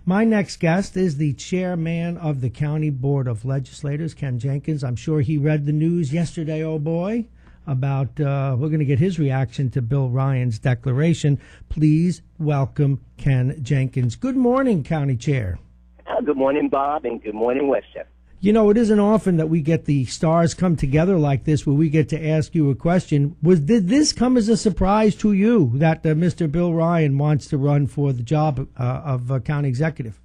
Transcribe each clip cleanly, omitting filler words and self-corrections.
My next guest is the chairman of the County Board of Legislators, Ken Jenkins. I'm sure he read the news yesterday, oh boy, about we're going to get his reaction to Bill Ryan's declaration. Please welcome Ken Jenkins. Good morning, County Chair. Good morning, Bob, and good morning, Westchester. You know, it isn't often that we get the stars come together like this, where we get to ask you a question. Did this come as a surprise to you that Mr. Bill Ryan wants to run for the job of county executive?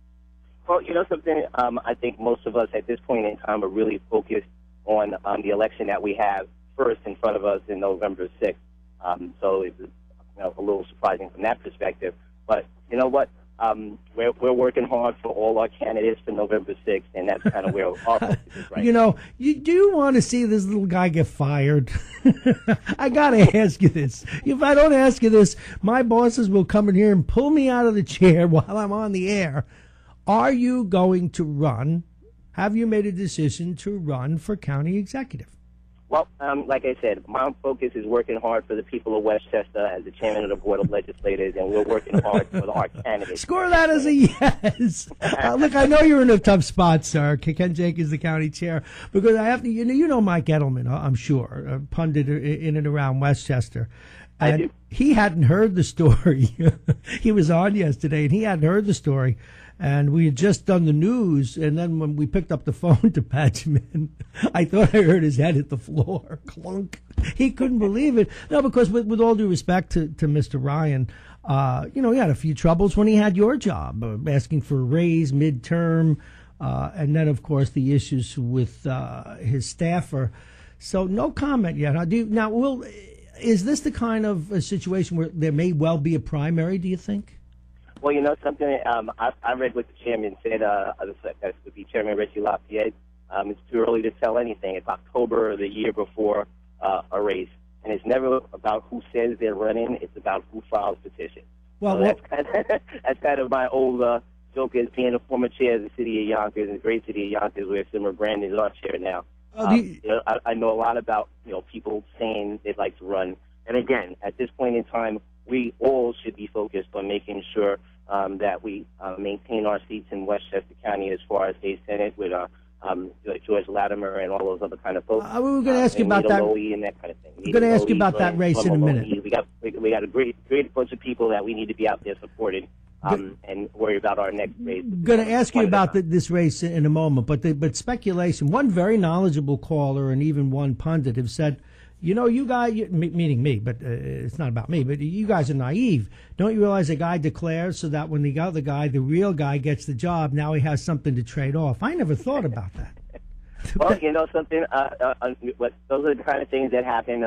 Well, you know something, I think most of us at this point in time are really focused on the election that we have first in front of us in November 6th. So it's a little surprising from that perspective. But you know what? We're working hard for all our candidates for November 6th, and that's kind of where our focus is right. You know, do you want to see this little guy get fired? I got to ask you this. If I don't ask you this, my bosses will come in here and pull me out of the chair while I'm on the air. Are you going to run? Have you made a decision to run for county executive? Well, like I said, my focus is working hard for the people of Westchester as the chairman of the Board of Legislators, and we're working hard for our candidates. Score that as a yes. Look, I know you're in a tough spot, sir. Ken Jenkins, the county chair, because I have to. You know Mike Edelman, I'm sure, a pundit in and around Westchester. And I do. He hadn't heard the story. He was on yesterday, and he hadn't heard the story. And we had just done the news, and then when we picked up the phone to patch him in, I thought I heard his head hit the floor. Clunk. He couldn't believe it. No, because with all due respect to Mr. Ryan, he had a few troubles when he had your job, asking for a raise midterm, and then, of course, the issues with his staffer. So no comment yet. Is this the kind of a situation where there may well be a primary, do you think? Well, you know something, I read what the chairman said, that would be Chairman Reggie Lafayette. It's too early to tell anything. It's October of the year before a race. And it's never about who says they're running. It's about who files petition. Well, so that's kind of my old joke as being a former chair of the city of Yonkers, in the great city of Yonkers, where Simmer Brandon is our chair now. I know a lot about people saying they'd like to run. And again, at this point in time, we all should be focused on making sure that we maintain our seats in Westchester County as far as state senate with George Latimer and all those other kind of folks. We were going to ask you about that. And that kind of thing. I'm going to ask you about that race in a minute. We got a great bunch of people that we need to be out there supporting and worry about our next race. Going to ask you about this race in a moment, but speculation. One very knowledgeable caller and even one pundit have said, you guys, meaning me, but it's not about me, but you guys are naive. Don't you realize a guy declares so that when the other guy, the real guy, gets the job, now he has something to trade off? I never thought about that. Well, you know something? Those are the kind of things that happen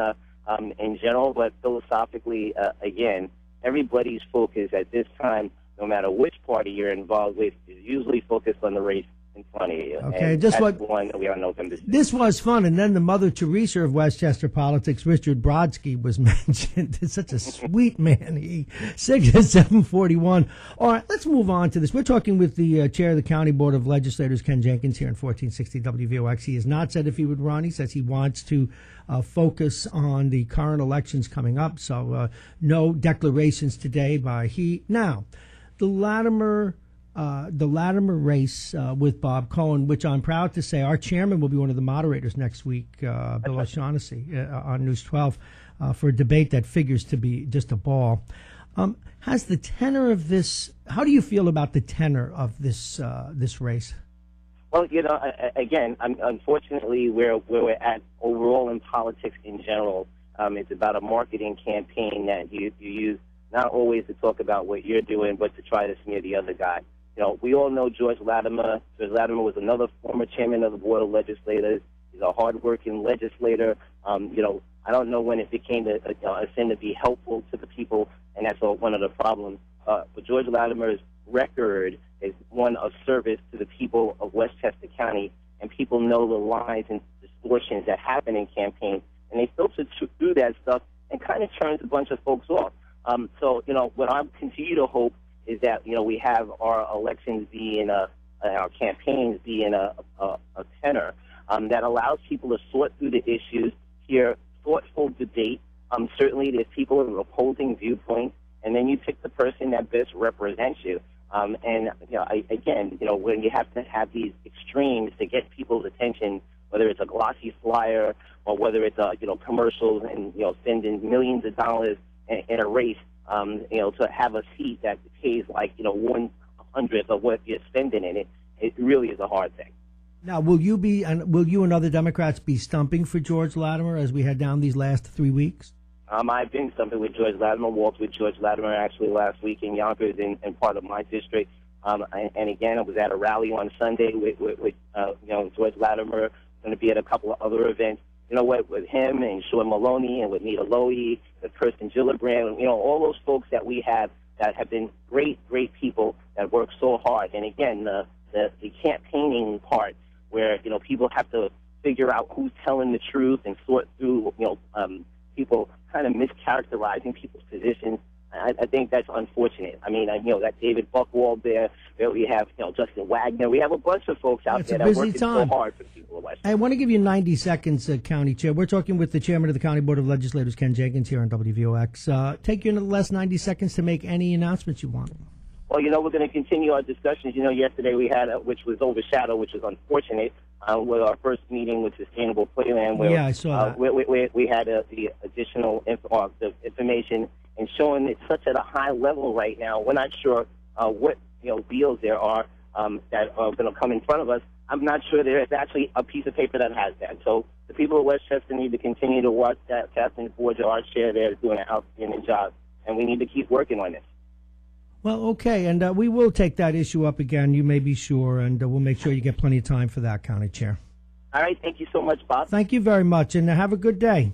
in general, but philosophically, again, everybody's focus at this time, no matter which party you're involved with, is usually focused on the race in front of you. Okay, and just that's one that we are November 6th. This was fun, and then the Mother Teresa of Westchester politics, Richard Brodsky, was mentioned. It's such a sweet man. He 6-741. All right, let's move on to this. We're talking with the chair of the County Board of Legislators, Ken Jenkins, here in 1460 WVOX. He has not said if he would run. He says he wants to focus on the current elections coming up. So no declarations today by he. Now, the Latimer race with Bob Cohen, which I'm proud to say our chairman will be one of the moderators next week, Bill O'Shaughnessy, on News 12, for a debate that figures to be just a ball. Has the tenor of this? How do you feel about the tenor of this race? Well, again, unfortunately, where we're at overall in politics in general, it's about a marketing campaign that you use not always to talk about what you're doing, but to try to smear the other guy. We all know George Latimer. George Latimer was another former chairman of the Board of Legislators. He's a hardworking legislator. I don't know when it became a sin to be helpful to the people, and that's one of the problems. But George Latimer's record is one of service to the people of Westchester County, and people know the lies and distortions that happen in campaigns, and they filter through that stuff and kind of turns a bunch of folks off. So, what I continue to hope is that, we have our elections be in our campaigns be in a tenor that allows people to sort through the issues, hear thoughtful debate. Certainly there's people with opposing viewpoints, and then you pick the person that best represents you. And again, when you have to have these extremes to get people's attention, whether it's a glossy flyer or whether it's commercials and spending millions of dollars in a race, to have a seat that pays like 1/100th of what you're spending in it, it really is a hard thing. Now, will you and other Democrats be stumping for George Latimer as we head down these last 3 weeks? I've been stumping with George Latimer, walked with George Latimer actually last week in Yonkers in part of my district. And again, I was at a rally on Sunday with George Latimer. Going to be at a couple of other events. With him and Sean Maloney and with Nita Lowy, with Kirsten Gillibrand, all those folks that we have that have been great people that work so hard. And again, the campaigning part where, people have to figure out who's telling the truth and sort through, people kind of mischaracterizing people's positions. I think that's unfortunate. I mean, that David Buchwald there we have, Justin Wagner. We have a bunch of folks out there that are working so hard for the people of Westchester. I want to give you 90 seconds, County Chair. We're talking with the Chairman of the County Board of Legislators, Ken Jenkins, here on WVOX. Take your last 90 seconds to make any announcements you want. Well, we're going to continue our discussions. Yesterday we had, which was overshadowed, which was unfortunate, with our first meeting with Sustainable Playland, where I saw that. We had the additional the information and showing it's such at a high level right now. We're not sure what deals there are that are going to come in front of us. I'm not sure there is actually a piece of paper that has that. So the people of Westchester need to continue to watch that. Captain Forger, our chair there, is doing an outstanding job, and we need to keep working on this. Well, okay, and we will take that issue up again, you may be sure, and we'll make sure you get plenty of time for that, County Chair. All right, thank you so much, Bob. Thank you very much, and have a good day.